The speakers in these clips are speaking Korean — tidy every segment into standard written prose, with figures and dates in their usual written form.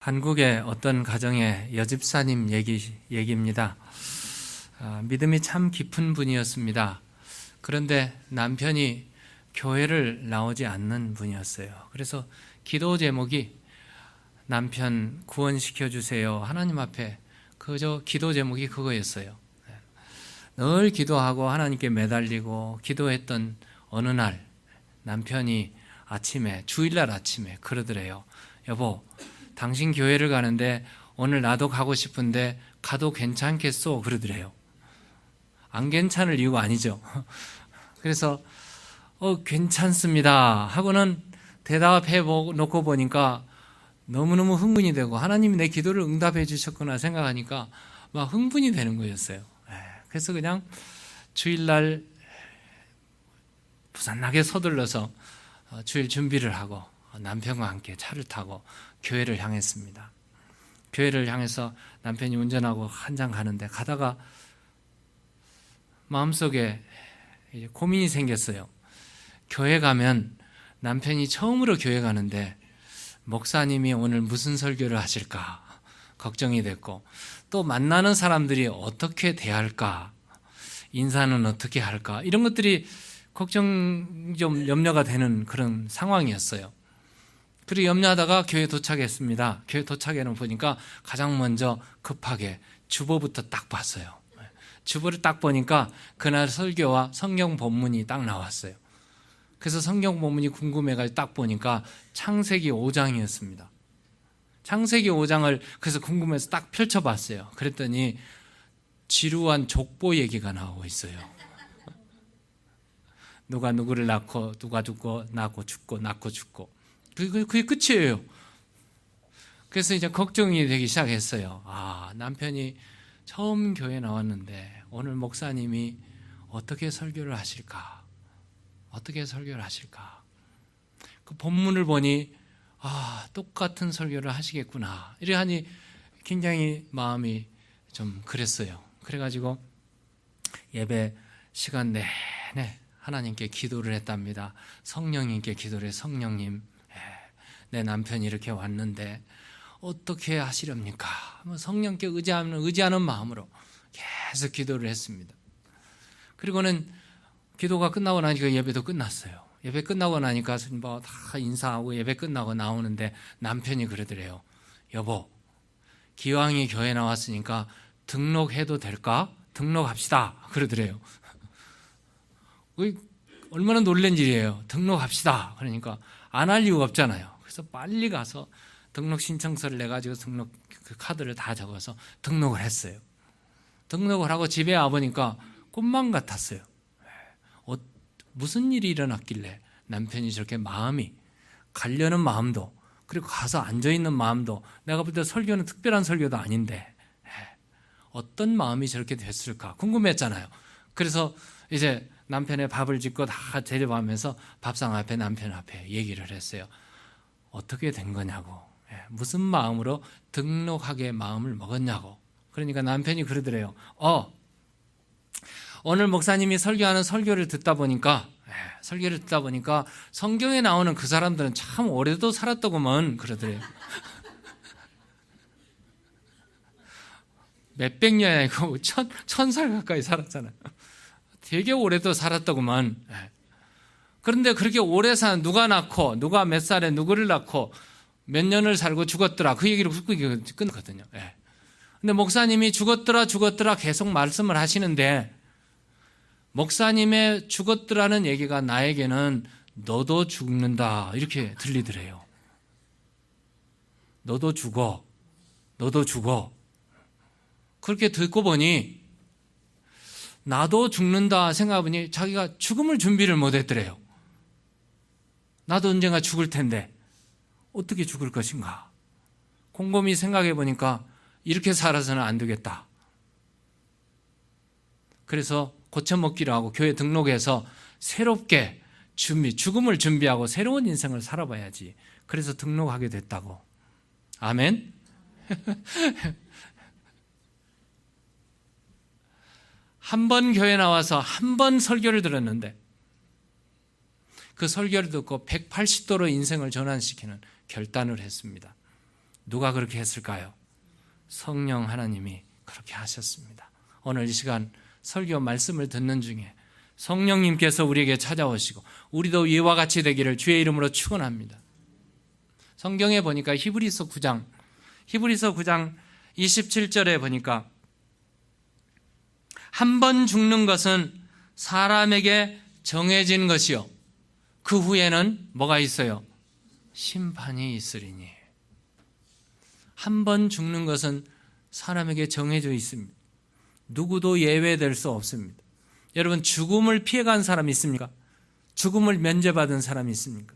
한국의 어떤 가정의 여집사님 얘기입니다. 믿음이 참 깊은 분이었습니다. 그런데 남편이 교회를 나오지 않는 분이었어요. 그래서 기도 제목이 남편 구원시켜 주세요. 하나님 앞에 그저 기도 제목이 그거였어요. 늘 기도하고 하나님께 매달리고 기도했던 어느 날 남편이 주일날 아침에 그러더래요. 여보, 당신 교회를 가는데 오늘 나도 가고 싶은데 가도 괜찮겠소? 그러더래요. 안 괜찮을 이유가 아니죠. 그래서 괜찮습니다 하고는 대답해 놓고 보니까 너무너무 흥분이 되고 하나님이 내 기도를 응답해 주셨구나 생각하니까 막 흥분이 되는 거였어요. 그래서 그냥 주일날 부산나게 서둘러서 주일 준비를 하고 남편과 함께 차를 타고 교회를 향했습니다. 교회를 향해서 남편이 운전하고 한참 가는데 가다가 마음속에 고민이 생겼어요. 교회 가면 남편이 처음으로 교회 가는데 목사님이 오늘 무슨 설교를 하실까 걱정이 됐고, 또 만나는 사람들이 어떻게 대할까, 인사는 어떻게 할까, 이런 것들이 좀 염려가 되는 그런 상황이었어요. 그리고 염려하다가 교회 도착했습니다. 교회 도착해는 보니까 가장 먼저 급하게 주보부터 딱 봤어요. 주보를 딱 보니까 그날 설교와 성경 본문이 딱 나왔어요. 그래서 성경 본문이 궁금해가지고 딱 보니까 창세기 5장이었습니다. 창세기 5장을 그래서 궁금해서 딱 펼쳐봤어요. 그랬더니 지루한 족보 얘기가 나오고 있어요. 누가 누구를 낳고 누가 죽고 낳고 죽고 낳고 죽고 그게 끝이에요. 그래서 이제 걱정이 되기 시작했어요. 남편이 처음 교회 나왔는데 오늘 목사님이 어떻게 설교를 하실까? 어떻게 설교를 하실까? 그 본문을 보니 똑같은 설교를 하시겠구나. 이래 하니 굉장히 마음이 좀 그랬어요. 그래가지고 예배 시간 내내 하나님께 기도를 했답니다. 성령님께 기도를 해서 성령님, 내 남편이 이렇게 왔는데 어떻게 하시렵니까? 성령께 의지하는 마음으로 계속 기도를 했습니다. 그리고는 기도가 끝나고 나니까 예배도 끝났어요. 예배 끝나고 나니까 다 인사하고 예배 끝나고 나오는데 남편이 그러더래요. 여보, 기왕이 교회 나왔으니까 등록해도 될까? 등록합시다. 그러더래요. 얼마나 놀란 일이에요. 등록합시다. 그러니까 안 할 이유가 없잖아요. 그래서 빨리 가서 등록 신청서를 내가지고 등록 그 카드를 다 적어서 등록을 했어요. 등록을 하고 집에 와보니까 꿈만 같았어요. 무슨 일이 일어났길래 남편이 저렇게 마음이 가려는 마음도, 그리고 가서 앉아있는 마음도, 내가 볼 때 설교는 특별한 설교도 아닌데 어떤 마음이 저렇게 됐을까 궁금했잖아요. 그래서 이제 남편의 밥을 짓고 다 데려가면서 밥상 앞에 남편 앞에 얘기를 했어요. 어떻게 된 거냐고, 무슨 마음으로 등록하게 마음을 먹었냐고. 그러니까 남편이 그러더래요. 오늘 목사님이 설교하는 설교를 듣다 보니까 성경에 나오는 그 사람들은 참 오래도 살았더구먼. 그러더래요. 몇백 년이 아니고 1000살 가까이 살았잖아요. 되게 오래도 살았더구만. 그런데 그렇게 오래 산 누가 낳고 누가 몇 살에 누구를 낳고 몇 년을 살고 죽었더라, 그 얘기를 끝났거든요. 근데 목사님이 죽었더라 계속 말씀을 하시는데, 목사님의 죽었더라는 얘기가 나에게는 너도 죽는다 이렇게 들리더래요. 너도 죽어. 그렇게 듣고 보니 나도 죽는다 생각해보니 자기가 죽음을 준비를 못했더래요. 나도 언젠가 죽을 텐데 어떻게 죽을 것인가. 곰곰이 생각해보니까 이렇게 살아서는 안 되겠다. 그래서 고쳐먹기로 하고 교회 등록해서 새롭게 죽음을 준비하고 새로운 인생을 살아봐야지. 그래서 등록하게 됐다고. 아멘. 한 번 교회 나와서 한 번 설교를 들었는데 그 설교를 듣고 180도로 인생을 전환시키는 결단을 했습니다. 누가 그렇게 했을까요? 성령 하나님이 그렇게 하셨습니다. 오늘 이 시간 설교 말씀을 듣는 중에 성령님께서 우리에게 찾아오시고 우리도 이와 같이 되기를 주의 이름으로 축원합니다. 성경에 보니까 히브리서 9장 27절에 보니까 한 번 죽는 것은 사람에게 정해진 것이요 그 후에는 뭐가 있어요? 심판이 있으리니. 한 번 죽는 것은 사람에게 정해져 있습니다. 누구도 예외될 수 없습니다. 여러분, 죽음을 피해간 사람이 있습니까? 죽음을 면제받은 사람이 있습니까?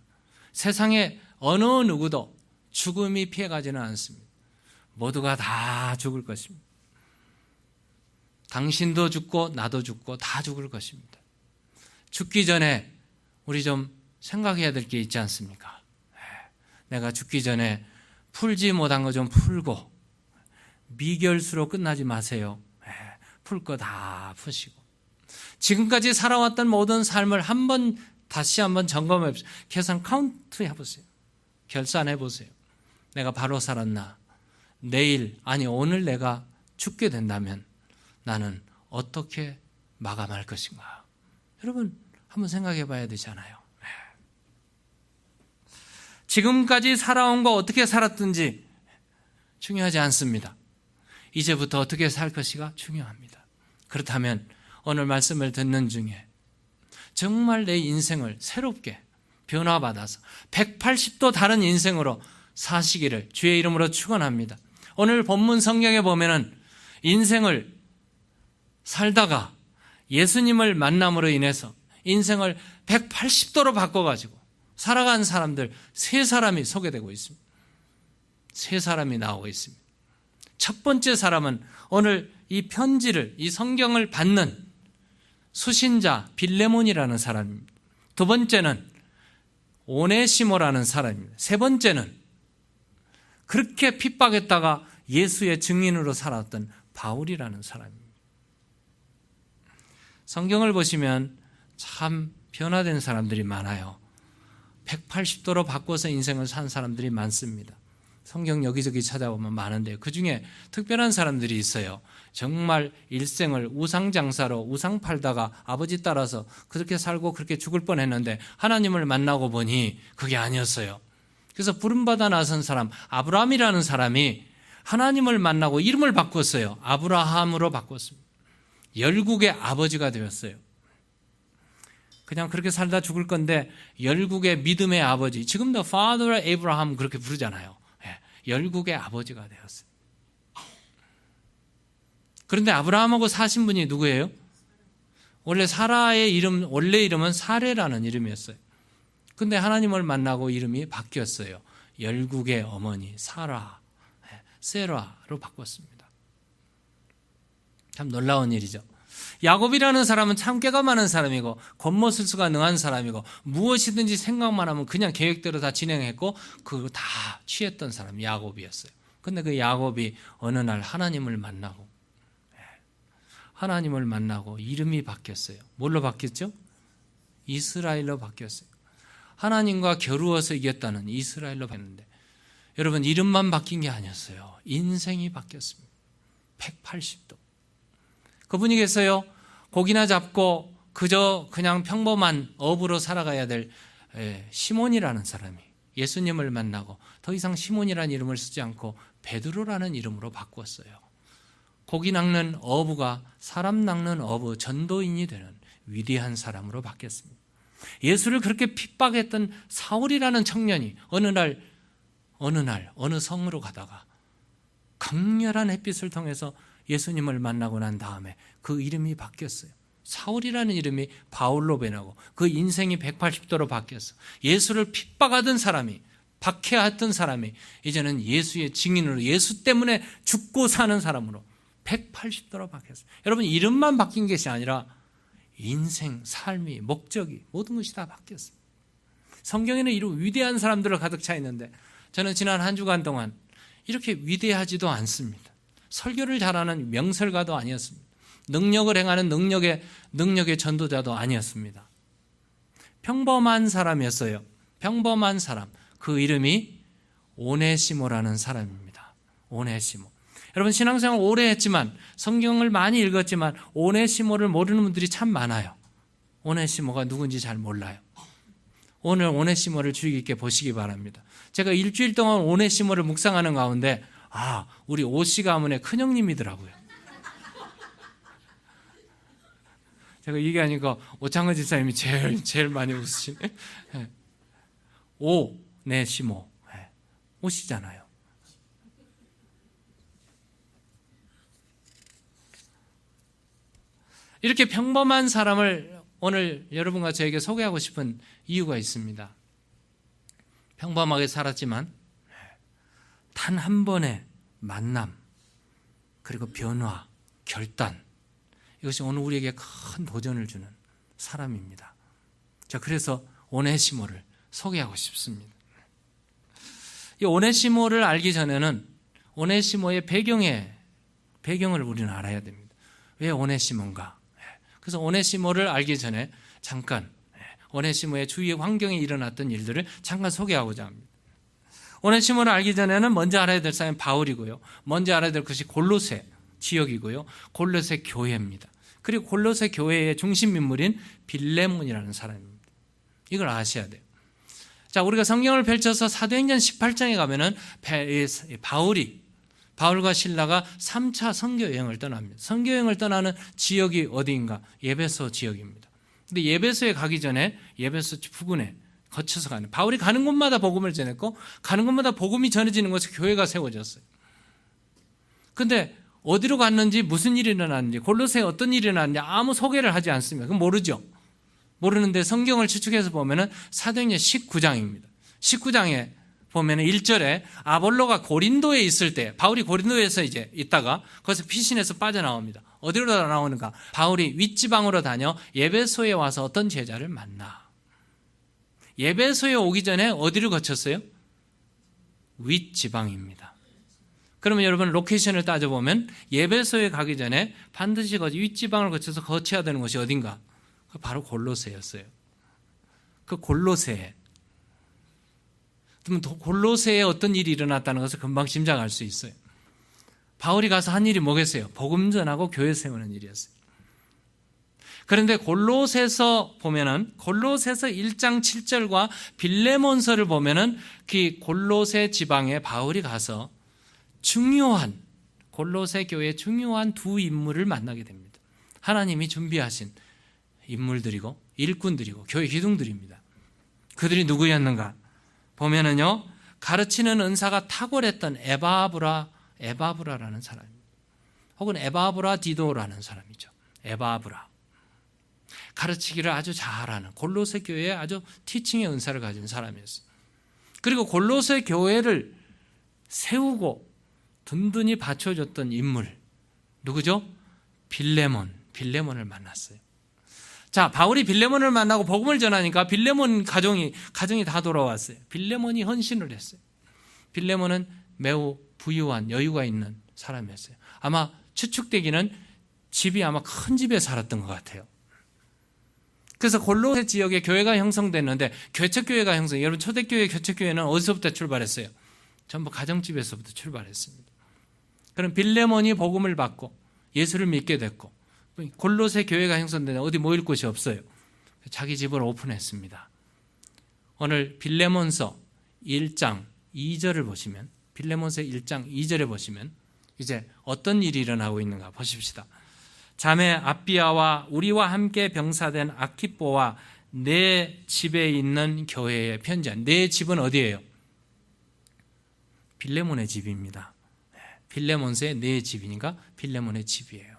세상에 어느 누구도 죽음이 피해가지는 않습니다. 모두가 다 죽을 것입니다. 당신도 죽고 나도 죽고 다 죽을 것입니다. 죽기 전에 우리 좀 생각해야 될 게 있지 않습니까? 내가 죽기 전에 풀지 못한 거 좀 풀고, 미결수로 끝나지 마세요. 풀 거 다 푸시고, 지금까지 살아왔던 모든 삶을 다시 한번 점검해 보세요. 계산 카운트 해보세요. 결산해 보세요. 내가 바로 살았나? 내일, 아니 오늘 내가 죽게 된다면 나는 어떻게 마감할 것인가? 여러분 한번 생각해 봐야 되잖아요. 지금까지 살아온 거 어떻게 살았든지 중요하지 않습니다. 이제부터 어떻게 살 것이가 중요합니다. 그렇다면 오늘 말씀을 듣는 중에 정말 내 인생을 새롭게 변화받아서 180도 다른 인생으로 사시기를 주의 이름으로 축원합니다. 오늘 본문 성경에 보면은 인생을 살다가 예수님을 만남으로 인해서 인생을 180도로 바꿔가지고 살아간 사람들 3사람이 소개되고 있습니다. 3사람이 나오고 있습니다. 첫 번째 사람은 오늘 이 편지를, 이 성경을 받는 수신자 빌레몬이라는 사람입니다. 두 번째는 오네시모라는 사람입니다. 세 번째는 그렇게 핍박했다가 예수의 증인으로 살았던 바울이라는 사람입니다. 성경을 보시면 참 변화된 사람들이 많아요. 180도로 바꿔서 인생을 산 사람들이 많습니다. 성경 여기저기 찾아보면 많은데 그 중에 특별한 사람들이 있어요. 정말 일생을 우상장사로 우상 팔다가 아버지 따라서 그렇게 살고 그렇게 죽을 뻔했는데 하나님을 만나고 보니 그게 아니었어요. 그래서 부름받아 나선 사람 아브라함이라는 사람이 하나님을 만나고 이름을 바꿨어요. 아브라함으로 바꿨습니다. 열국의 아버지가 되었어요. 그냥 그렇게 살다 죽을 건데 열국의 믿음의 아버지, 지금도 Father Abraham 그렇게 부르잖아요. 열국의 아버지가 되었어요. 그런데 아브라함하고 사신 분이 누구예요? 원래 사라의 원래 이름은 사레라는 이름이었어요. 근데 하나님을 만나고 이름이 바뀌었어요. 열국의 어머니 사라, 세라로 바꿨습니다. 참 놀라운 일이죠. 야곱이라는 사람은 참 꾀가 많은 사람이고 겉모술수가 능한 사람이고 무엇이든지 생각만 하면 그냥 계획대로 다 진행했고 그거 다 취했던 사람이 야곱이었어요. 근데 그 야곱이 어느 날 하나님을 만나고 이름이 바뀌었어요. 뭘로 바뀌었죠? 이스라엘로 바뀌었어요. 하나님과 겨루어서 이겼다는 이스라엘로 바뀌었는데 여러분 이름만 바뀐 게 아니었어요. 인생이 바뀌었습니다. 180도. 그분이 계세요. 고기나 잡고 그저 그냥 평범한 어부로 살아가야 될 시몬이라는 사람이 예수님을 만나고 더 이상 시몬이라는 이름을 쓰지 않고 베드로라는 이름으로 바꿨어요. 고기 낚는 어부가 사람 낚는 어부, 전도인이 되는 위대한 사람으로 바뀌었습니다. 예수를 그렇게 핍박했던 사울이라는 청년이 어느 성으로 가다가 강렬한 햇빛을 통해서 예수님을 만나고 난 다음에 그 이름이 바뀌었어요. 사울이라는 이름이 바울로 변하고 그 인생이 180도로 바뀌었어. 예수를 핍박하던 사람이, 박해했던 사람이 이제는 예수의 증인으로 예수 때문에 죽고 사는 사람으로 180도로 바뀌었어요. 여러분 이름만 바뀐 것이 아니라 인생, 삶이, 목적이 모든 것이 다 바뀌었어요. 성경에는 이런 위대한 사람들을 가득 차 있는데 저는 지난 한 주간 동안 이렇게 위대하지도 않습니다. 설교를 잘하는 명설가도 아니었습니다. 능력을 행하는 능력의 전도자도 아니었습니다. 평범한 사람이었어요. 평범한 사람. 그 이름이 오네시모라는 사람입니다. 오네시모. 여러분 신앙생활 오래 했지만 성경을 많이 읽었지만 오네시모를 모르는 분들이 참 많아요. 오네시모가 누군지 잘 몰라요. 오늘 오네시모를 주의 깊게 보시기 바랍니다. 제가 일주일 동안 오네시모를 묵상하는 가운데 우리 오씨 가문의 큰형님이더라고요. 제가 얘기하니까 오창근 집사님이 제일 많이 웃으시네. 오네시모. 오시잖아요. 이렇게 평범한 사람을 오늘 여러분과 저에게 소개하고 싶은 이유가 있습니다. 평범하게 살았지만 단 한 번의 만남, 그리고 변화, 결단, 이것이 오늘 우리에게 큰 도전을 주는 사람입니다. 자, 그래서 오네시모를 소개하고 싶습니다. 이 오네시모를 알기 전에는 오네시모의 배경을 우리는 알아야 됩니다. 왜 오네시모인가? 그래서 오네시모를 알기 전에 잠깐 오네시모의 주위 환경에 일어났던 일들을 잠깐 소개하고자 합니다. 오네시모를 알기 전에는 먼저 알아야 될 사람은 바울이고요. 먼저 알아야 될 것이 골로새 지역이고요. 골로새 교회입니다. 그리고 골로새 교회의 중심 인물인 빌레몬이라는 사람입니다. 이걸 아셔야 돼요. 자, 우리가 성경을 펼쳐서 사도행전 18장에 가면은 바울과 실라가 3차 선교 여행을 떠납니다. 선교 여행을 떠나는 지역이 어디인가? 예베소 지역입니다. 근데 예베소에 가기 전에 예베소 부근에 거쳐서 가는, 바울이 가는 곳마다 복음을 전했고 가는 곳마다 복음이 전해지는 곳에 교회가 세워졌어요. 근데 어디로 갔는지, 무슨 일이 일어났는지, 골로새에 어떤 일이 일어났는지 아무 소개를 하지 않습니다. 그럼 모르죠. 모르는데 성경을 추측해서 보면은 사도행전 19장입니다. 19장에 보면은 1절에 아볼로가 고린도에 있을 때, 바울이 고린도에서 이제 있다가 거기서 피신해서 빠져나옵니다. 어디로 나오는가? 바울이 윗지방으로 다녀 예베소에 와서 어떤 제자를 만나. 예베소에 오기 전에 어디를 거쳤어요? 윗지방입니다. 그러면 여러분 로케이션을 따져보면 예베소에 가기 전에 반드시 윗지방을 거쳐서 거쳐야 되는 곳이 어딘가? 바로 골로새였어요. 그 골로새. 그러면 골로새에 어떤 일이 일어났다는 것을 금방 짐작할 수 있어요. 바울이 가서 한 일이 뭐겠어요? 복음 전하고 교회 세우는 일이었어요. 그런데 골로새서 보면은, 골로새서 1장 7절과 빌레몬서를 보면은 그 골로새 지방에 바울이 가서 중요한, 골로새 교회의 중요한 두 인물을 만나게 됩니다. 하나님이 준비하신 인물들이고 일꾼들이고 교회 기둥들입니다. 그들이 누구였는가? 보면은요, 가르치는 은사가 탁월했던 에바브라라는 사람입니다. 혹은 에바브라 디도라는 사람이죠. 에바브라. 가르치기를 아주 잘하는, 골로새 교회에 아주 티칭의 은사를 가진 사람이었어요. 그리고 골로새 교회를 세우고 든든히 받쳐줬던 인물, 누구죠? 빌레몬을 만났어요. 자, 바울이 빌레몬을 만나고 복음을 전하니까 빌레몬 가정이 다 돌아왔어요. 빌레몬이 헌신을 했어요. 빌레몬은 매우 부유한, 여유가 있는 사람이었어요. 아마 추측되기는 집이 아마 큰 집에 살았던 것 같아요. 그래서 골로새 지역에 교회가 형성됐는데, 개척교회가 여러분 초대교회 개척교회는 어디서부터 출발했어요? 전부 가정집에서부터 출발했습니다. 그럼 빌레몬이 복음을 받고 예수를 믿게 됐고, 골로새 교회가 형성되는데 어디 모일 곳이 없어요. 자기 집을 오픈했습니다. 오늘 빌레몬서 1장 2절을 보시면, 빌레몬서 1장 2절에 보시면 이제 어떤 일이 일어나고 있는가 보십시다. 자매 아비아와 우리와 함께 병사된 아키뽀와 내 집에 있는 교회에 편지한. 내 집은 어디예요? 빌레몬의 집입니다. 빌레몬서의 내 집이니까 빌레몬의 집이에요.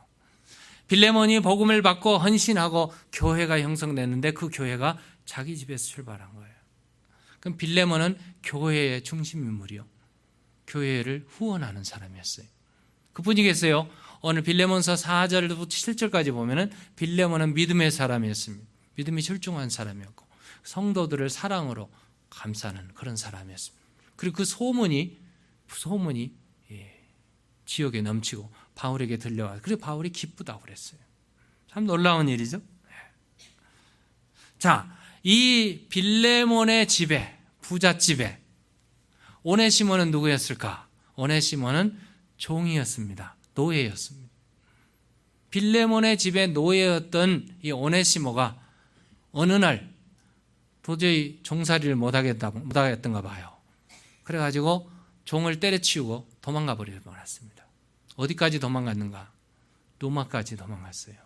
빌레몬이 복음을 받고 헌신하고 교회가 형성됐는데 그 교회가 자기 집에서 출발한 거예요. 그럼 빌레몬은 교회의 중심 인물이요, 교회를 후원하는 사람이었어요. 그뿐이겠어요? 오늘 빌레몬서 4절부터 7절까지 보면은 빌레몬은 믿음의 사람이었습니다. 믿음이 출중한 사람이었고 성도들을 사랑으로 감싸는 그런 사람이었습니다. 그리고 그 소문이 지역에 넘치고 바울에게 들려와요. 그래서 바울이 기쁘다고 그랬어요. 참 놀라운 일이죠. 자, 이 빌레몬의 집에, 부잣집에 오네시모는 누구였을까? 오네시모는 종이었습니다. 노예였습니다. 빌레몬의 집에 노예였던 이 오네시모가 어느 날 도저히 종살이를 못하겠던가 봐요. 그래가지고 종을 때려치우고 도망가 버렸습니다. 어디까지 도망갔는가? 로마까지 도망갔어요.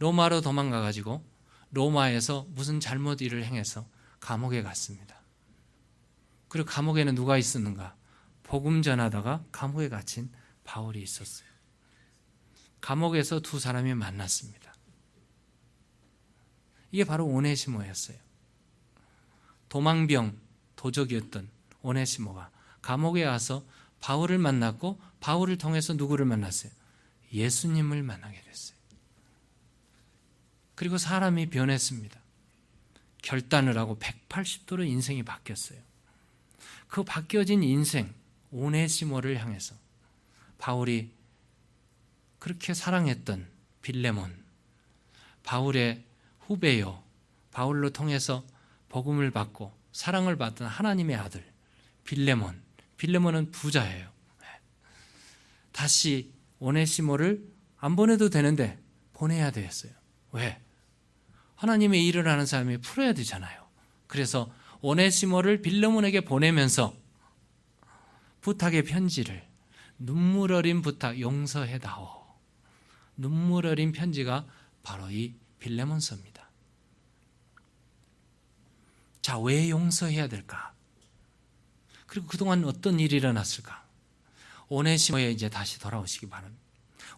로마로 도망가가지고 로마에서 무슨 잘못 일을 행해서 감옥에 갔습니다. 그리고 감옥에는 누가 있었는가? 복음 전하다가 감옥에 갇힌 바울이 있었어요. 감옥에서 두 사람이 만났습니다. 이게 바로 오네시모였어요. 도망병 도적이었던 오네시모가 감옥에 와서 바울을 만났고 바울을 통해서 누구를 만났어요? 예수님을 만나게 됐어요. 그리고 사람이 변했습니다. 결단을 하고 180도로 인생이 바뀌었어요. 그 바뀌어진 인생 오네시모를 향해서 바울이 그렇게 사랑했던 빌레몬, 바울의 후배요, 바울로 통해서 복음을 받고 사랑을 받던 하나님의 아들 빌레몬, 빌레몬은 부자예요. 다시 오네시모를 안 보내도 되는데 보내야 되었어요. 왜? 하나님의 일을 하는 사람이 풀어야 되잖아요. 그래서 오네시모를 빌레몬에게 보내면서 부탁의 편지를, 눈물 어린 부탁, 용서해다오. 눈물 어린 편지가 바로 이 빌레몬서입니다. 자, 왜 용서해야 될까? 그리고 그동안 어떤 일이 일어났을까? 오네시모에 이제 다시 돌아오시기 바랍니다.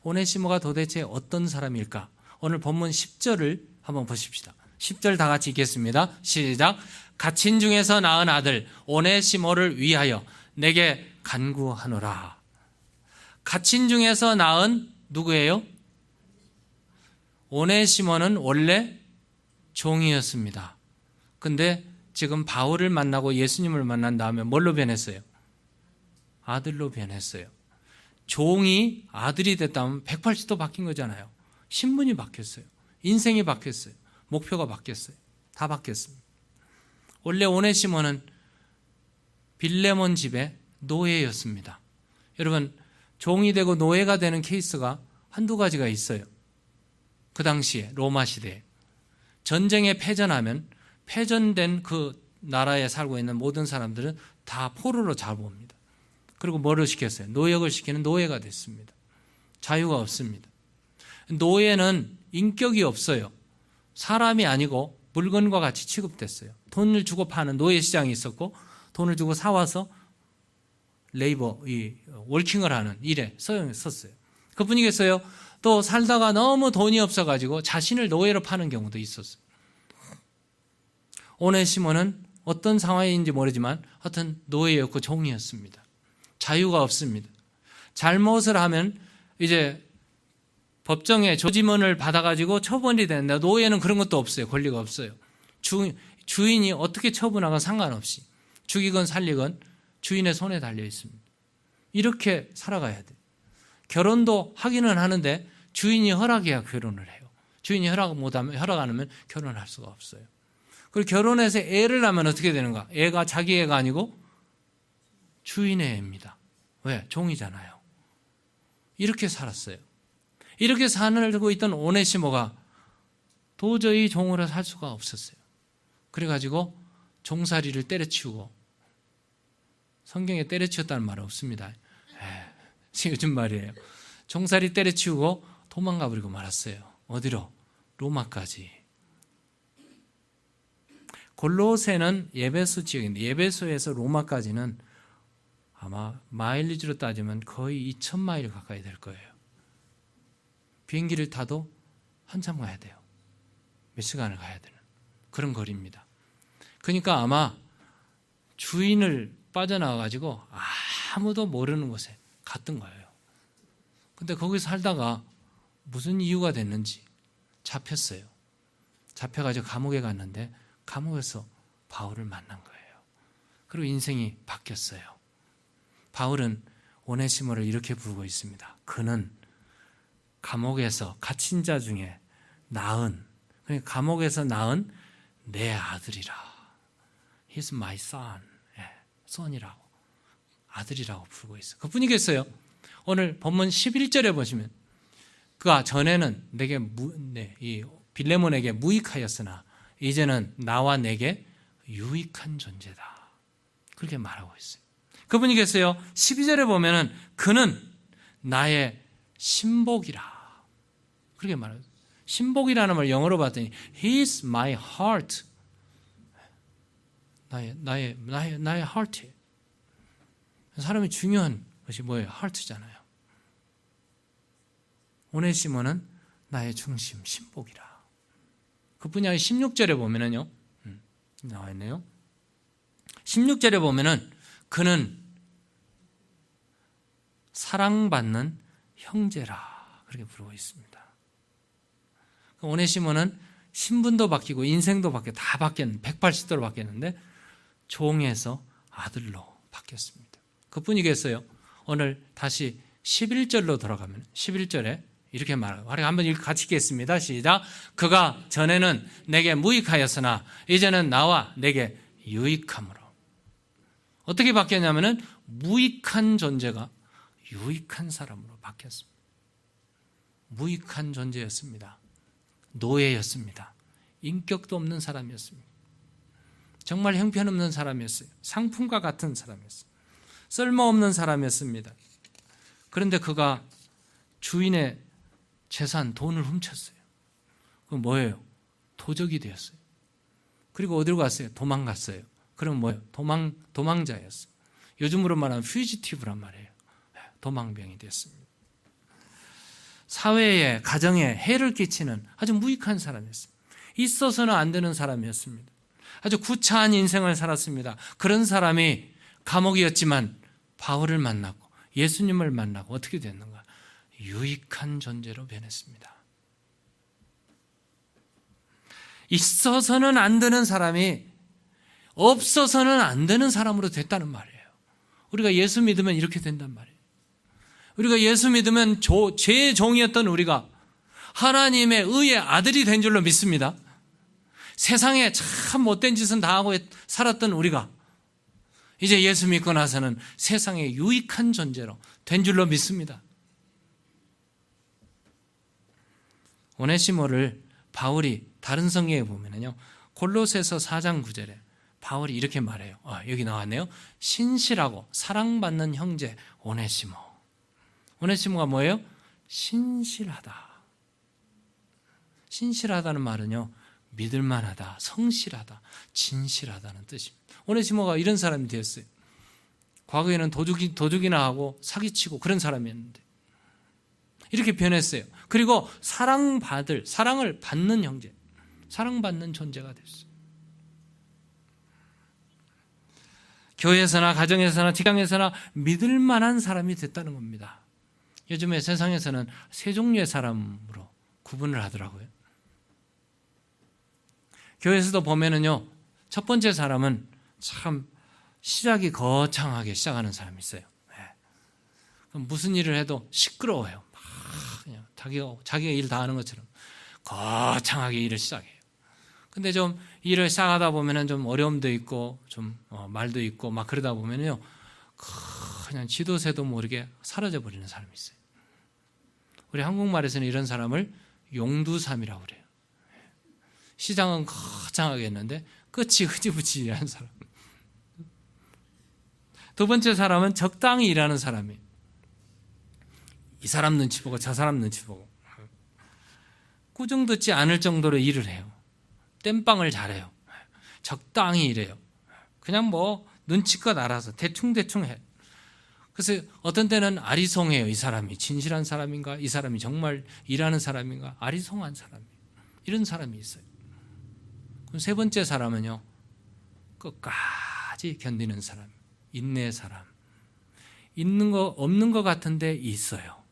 오네시모가 도대체 어떤 사람일까? 오늘 본문 10절을 한번 보십시다. 10절 다 같이 읽겠습니다. 시작. 갇힌 중에서 낳은 아들 오네시모를 위하여 내게 간구하노라. 갇힌 중에서 낳은 누구예요? 오네시모는 원래 종이었습니다. 근데 지금 바울을 만나고 예수님을 만난 다음에 뭘로 변했어요? 아들로 변했어요. 종이 아들이 됐다면 180도 바뀐 거잖아요. 신분이 바뀌었어요. 인생이 바뀌었어요. 목표가 바뀌었어요. 다 바뀌었습니다. 원래 오네시모는 빌레몬 집의 노예였습니다. 여러분, 종이 되고 노예가 되는 케이스가 한두 가지가 있어요. 그 당시에 로마 시대에 전쟁에 패전하면 패전된 그 나라에 살고 있는 모든 사람들은 다 포로로 잡아옵니다. 그리고 뭐를 시켰어요? 노역을 시키는 노예가 됐습니다. 자유가 없습니다. 노예는 인격이 없어요. 사람이 아니고 물건과 같이 취급됐어요. 돈을 주고 파는 노예 시장이 있었고 돈을 주고 사와서 레이버, 이 월킹을 하는 일에 썼어요. 그뿐이겠어요? 또 살다가 너무 돈이 없어가지고 자신을 노예로 파는 경우도 있었어요. 오네시모는 어떤 상황인지 모르지만 하여튼 노예였고 종이었습니다. 자유가 없습니다. 잘못을 하면 이제 법정에 조지문을 받아가지고 처분이 되는데 노예는 그런 것도 없어요. 권리가 없어요. 주인이 어떻게 처분하건 상관없이 죽이건 살리건 주인의 손에 달려 있습니다. 이렇게 살아가야 돼요. 결혼도 하기는 하는데 주인이 허락해야 결혼을 해요. 주인이 허락 안 하면 결혼할 수가 없어요. 그리고 결혼해서 애를 낳으면 어떻게 되는가? 애가 자기 애가 아니고 주인의 애입니다. 왜? 종이잖아요. 이렇게 살았어요. 이렇게 살고 있던 오네시모가 도저히 종으로 살 수가 없었어요. 그래가지고 종살이를 때려치우고, 성경에 때려치웠다는 말은 없습니다. 요즘 말이에요. 종살이 때려치우고 도망가 버리고 말았어요. 어디로? 로마까지. 골로새는 예베소 지역인데 예베소에서 로마까지는 아마 마일리지로 따지면 거의 2000마일 가까이 될 거예요. 비행기를 타도 한참 가야 돼요. 몇 시간을 가야 되는 그런 거리입니다. 그러니까 아마 주인을 빠져나와가지고 아무도 모르는 곳에 갔던 거예요. 근데 거기 살다가 무슨 이유가 됐는지 잡혔어요. 잡혀가지고 감옥에 갔는데 감옥에서 바울을 만난 거예요. 그리고 인생이 바뀌었어요. 바울은 오네시모를 이렇게 부르고 있습니다. 그는 감옥에서 갇힌 자 중에 낳은, 그러니까 감옥에서 낳은 내 아들이라. He's my son. son이라고, 아들이라고 부르고 있어요. 그뿐이겠어요? 오늘 본문 11절에 보시면 그가 전에는 내게 이 빌레몬에게 무익하였으나 이제는 나와 내게 유익한 존재다. 그렇게 말하고 있어요. 그분이겠어요? 12절에 보면은 그는 나의 신복이라. 그렇게 말해요. 신복이라는 말 영어로 봤더니 He is my heart. 나의 heart. 사람이 중요한 것이 뭐예요? heart잖아요. 오네시모는 나의 중심, 신복이라. 그뿐이 아니라 16절에 보면은요, 나와 있네요. 16절에 보면은 그는 사랑받는 형제라. 그렇게 부르고 있습니다. 오네시모는 신분도 바뀌고 인생도 바뀌고 다 바뀌었는데 180도로 바뀌었는데 종에서 아들로 바뀌었습니다. 그뿐이겠어요? 오늘 다시 11절로 돌아가면 11절에 이렇게 말해요. 한번 같이 읽겠습니다. 시작. 그가 전에는 내게 무익하였으나 이제는 나와 내게 유익함으로. 어떻게 바뀌었냐면은 무익한 존재가 유익한 사람으로 바뀌었습니다. 무익한 존재였습니다. 노예였습니다. 인격도 없는 사람이었습니다. 정말 형편없는 사람이었어요. 상품과 같은 사람이었어요. 쓸모없는 사람이었습니다. 그런데 그가 주인의 재산, 돈을 훔쳤어요. 그럼 뭐예요? 도적이 되었어요. 그리고 어디로 갔어요? 도망갔어요. 그럼 뭐예요? 도망자였어요. 요즘으로 말하면 퓨지티브란 말이에요. 도망병이 됐습니다. 사회에, 가정에 해를 끼치는 아주 무익한 사람이었어요. 있어서는 안 되는 사람이었습니다. 아주 구차한 인생을 살았습니다. 그런 사람이 감옥이었지만 바울을 만나고 예수님을 만나고 어떻게 됐는가? 유익한 존재로 변했습니다. 있어서는 안 되는 사람이 없어서는 안 되는 사람으로 됐다는 말이에요. 우리가 예수 믿으면 이렇게 된단 말이에요. 우리가 예수 믿으면 죄의 종이었던 우리가 하나님의 의의 아들이 된 줄로 믿습니다. 세상에 참 못된 짓은 다 하고 살았던 우리가 이제 예수 믿고 나서는 세상에 유익한 존재로 된 줄로 믿습니다. 오네시모를 바울이 다른 성경에 보면요, 골로새서 4장 9절에 바울이 이렇게 말해요. 여기 나왔네요. 신실하고 사랑받는 형제 오네시모. 오네시모가 뭐예요? 신실하다. 신실하다는 말은요, 믿을만하다, 성실하다, 진실하다는 뜻입니다. 오네시모가 이런 사람이 되었어요. 과거에는 도둑이나 하고 사기치고 그런 사람이었는데 이렇게 변했어요. 그리고 사랑을 받는 형제, 사랑받는 존재가 됐어요. 교회에서나 가정에서나 직장에서나 믿을 만한 사람이 됐다는 겁니다. 요즘에 세상에서는 세 종류의 사람으로 구분을 하더라고요. 교회에서도 보면은요, 첫 번째 사람은 참 시작이 거창하게 시작하는 사람이 있어요. 그럼 무슨 일을 해도 시끄러워요. 그냥 자기가 일 다 하는 것처럼 거창하게 일을 시작해요. 근데 좀 일을 시작하다 보면은 좀 어려움도 있고 좀 말도 있고 막 그러다 보면요, 그냥 지도새도 모르게 사라져 버리는 사람이 있어요. 우리 한국말에서는 이런 사람을 용두삼이라고 그래요. 시장은 거창하게 했는데 끝이 흐지부지한 사람. 두 번째 사람은 적당히 일하는 사람이에요. 이 사람 눈치 보고 저 사람 눈치 보고 꾸중 듣지 않을 정도로 일을 해요. 땜빵을 잘해요. 적당히 일해요. 그냥 뭐 눈치껏 알아서 대충대충 해. 그래서 어떤 때는 아리송해요. 이 사람이 진실한 사람인가? 이 사람이 정말 일하는 사람인가? 아리송한 사람이에요. 이런 사람이 있어요. 그럼 세 번째 사람은요, 끝까지 견디는 사람, 인내의 사람. 있는 거 없는 것 같은데 있어요.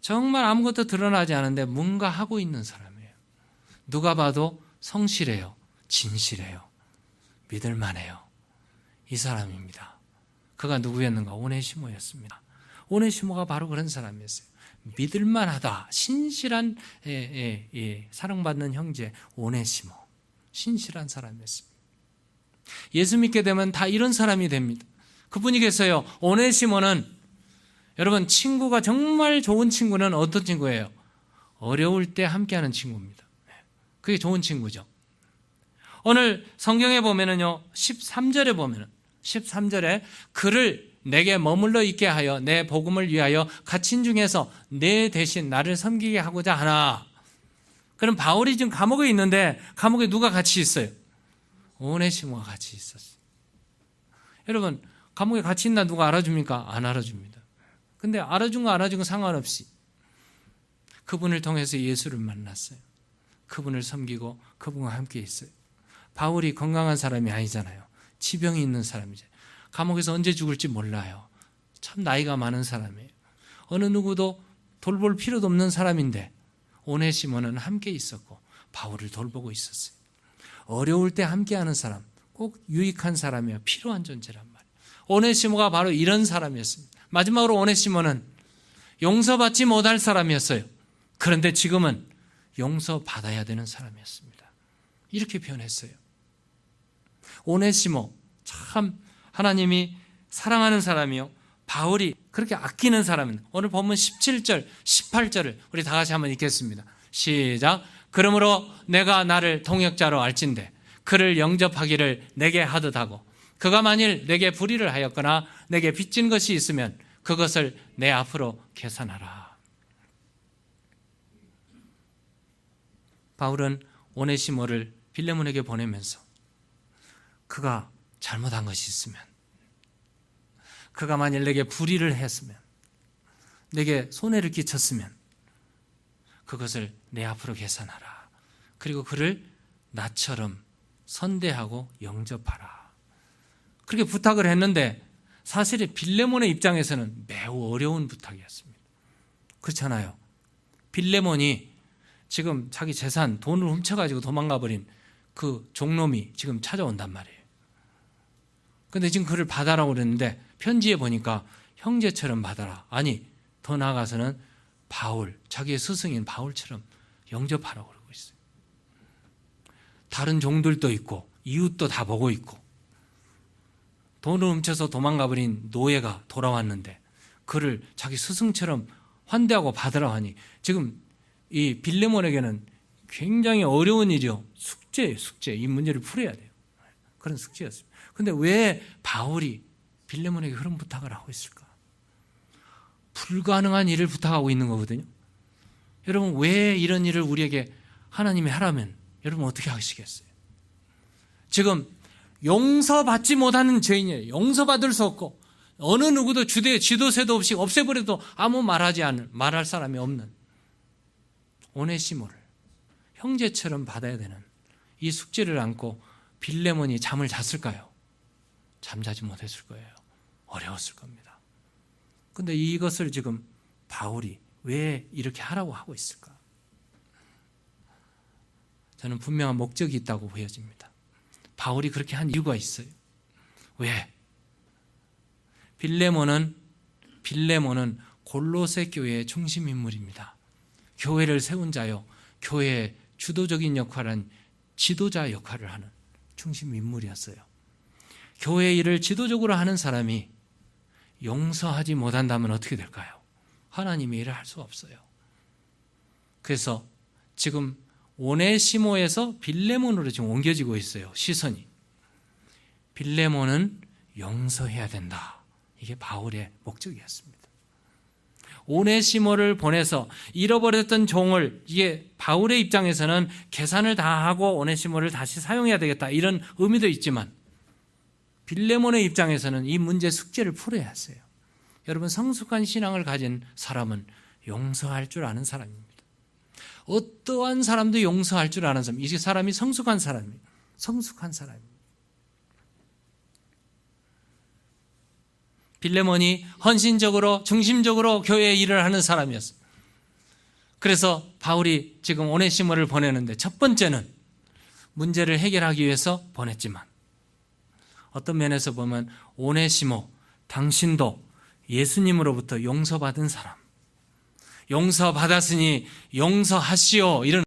정말 아무것도 드러나지 않은데 뭔가 하고 있는 사람이에요. 누가 봐도 성실해요. 진실해요. 믿을만해요. 이 사람입니다. 그가 누구였는가? 오네시모였습니다. 오네시모가 바로 그런 사람이었어요. 믿을만하다. 신실한 사랑받는 형제 오네시모. 신실한 사람이었습니다. 예수 믿게 되면 다 이런 사람이 됩니다. 그분이 계세요. 오네시모는, 여러분, 친구가 정말 좋은 친구는 어떤 친구예요? 어려울 때 함께하는 친구입니다. 그게 좋은 친구죠. 오늘 성경에 보면은요, 13절에 보면은, 13절에 그를 내게 머물러 있게 하여 내 복음을 위하여 갇힌 중에서 내 대신 나를 섬기게 하고자 하나. 그럼 바울이 지금 감옥에 있는데 감옥에 누가 같이 있어요? 오네시모가 같이 있었어요. 여러분, 감옥에 같이 있나 누가 알아줍니까? 안 알아줍니다. 근데 알아준 거 알아준 거 상관없이 그분을 통해서 예수를 만났어요. 그분을 섬기고 그분과 함께 있어요. 바울이 건강한 사람이 아니잖아요. 지병이 있는 사람이죠. 감옥에서 언제 죽을지 몰라요. 참 나이가 많은 사람이에요. 어느 누구도 돌볼 필요도 없는 사람인데 오네시모는 함께 있었고 바울을 돌보고 있었어요. 어려울 때 함께하는 사람, 꼭 유익한 사람이야. 필요한 존재란 말이에요. 오네시모가 바로 이런 사람이었습니다. 마지막으로 오네시모는 용서받지 못할 사람이었어요. 그런데 지금은 용서받아야 되는 사람이었습니다. 이렇게 표현했어요. 오네시모, 참 하나님이 사랑하는 사람이요, 바울이 그렇게 아끼는 사람입니다. 오늘 본문 17절, 18절을 우리 다 같이 한번 읽겠습니다. 시작. 그러므로 내가 나를 동역자로 알진대 그를 영접하기를 내게 하듯 하고 그가 만일 내게 불의를 하였거나 내게 빚진 것이 있으면 그것을 내 앞으로 계산하라. 바울은 오네시모를 빌레몬에게 보내면서 그가 잘못한 것이 있으면, 그가 만일 내게 불의를 했으면, 내게 손해를 끼쳤으면 그것을 내 앞으로 계산하라. 그리고 그를 나처럼 선대하고 영접하라. 그렇게 부탁을 했는데 사실 빌레몬의 입장에서는 매우 어려운 부탁이었습니다. 그렇잖아요. 빌레몬이 지금 자기 재산, 돈을 훔쳐가지고 도망가버린 그 종놈이 지금 찾아온단 말이에요. 근데 지금 그를 받아라고 그랬는데 편지에 보니까 형제처럼 받아라. 아니, 더 나아가서는 바울, 자기의 스승인 바울처럼 영접하라고 그러고 있어요. 다른 종들도 있고 이웃도 다 보고 있고 돈을 훔쳐서 도망가버린 노예가 돌아왔는데 그를 자기 스승처럼 환대하고 받으라 하니 지금 이 빌레몬에게는 굉장히 어려운 일이요. 숙제예요, 숙제. 이 문제를 풀어야 돼요. 그런 숙제였습니다. 근데 왜 바울이 빌레몬에게 그런 부탁을 하고 있을까? 불가능한 일을 부탁하고 있는 거거든요. 여러분, 왜 이런 일을 우리에게 하나님이 하라면 여러분 어떻게 하시겠어요? 지금 용서받지 못하는 죄인이에요. 용서받을 수 없고 어느 누구도 주대 지도세도 없이 없애버려도 아무 말할 사람이 없는 오네시모를 형제처럼 받아야 되는 이 숙제를 안고 빌레몬이 잠을 잤을까요? 잠자지 못했을 거예요. 어려웠을 겁니다. 그런데 이것을 지금 바울이 왜 이렇게 하라고 하고 있을까? 저는 분명한 목적이 있다고 보여집니다. 바울이 그렇게 한 이유가 있어요. 왜? 빌레몬은 골로새 교회의 중심 인물입니다. 교회를 세운 자요, 교회의 주도적인 역할은 지도자 역할을 하는 중심 인물이었어요. 교회 일을 지도적으로 하는 사람이 용서하지 못한다면 어떻게 될까요? 하나님의 일을 할 수 없어요. 그래서 지금 오네시모에서 빌레몬으로 지금 옮겨지고 있어요. 시선이. 빌레몬은 용서해야 된다. 이게 바울의 목적이었습니다. 오네시모를 보내서 잃어버렸던 종을, 이게 바울의 입장에서는 계산을 다 하고 오네시모를 다시 사용해야 되겠다 이런 의미도 있지만 빌레몬의 입장에서는 이 문제 숙제를 풀어야 했어요. 여러분, 성숙한 신앙을 가진 사람은 용서할 줄 아는 사람입니다. 어떠한 사람도 용서할 줄 아는 사람, 이 사람이 성숙한 사람입니다. 성숙한 사람입니다. 빌레몬이 헌신적으로 중심적으로 교회의 일을 하는 사람이었어요. 그래서 바울이 지금 오네시모를 보내는데 첫 번째는 문제를 해결하기 위해서 보냈지만 어떤 면에서 보면 오네시모, 당신도 예수님으로부터 용서받은 사람, 용서받았으니 용서하시오, 이런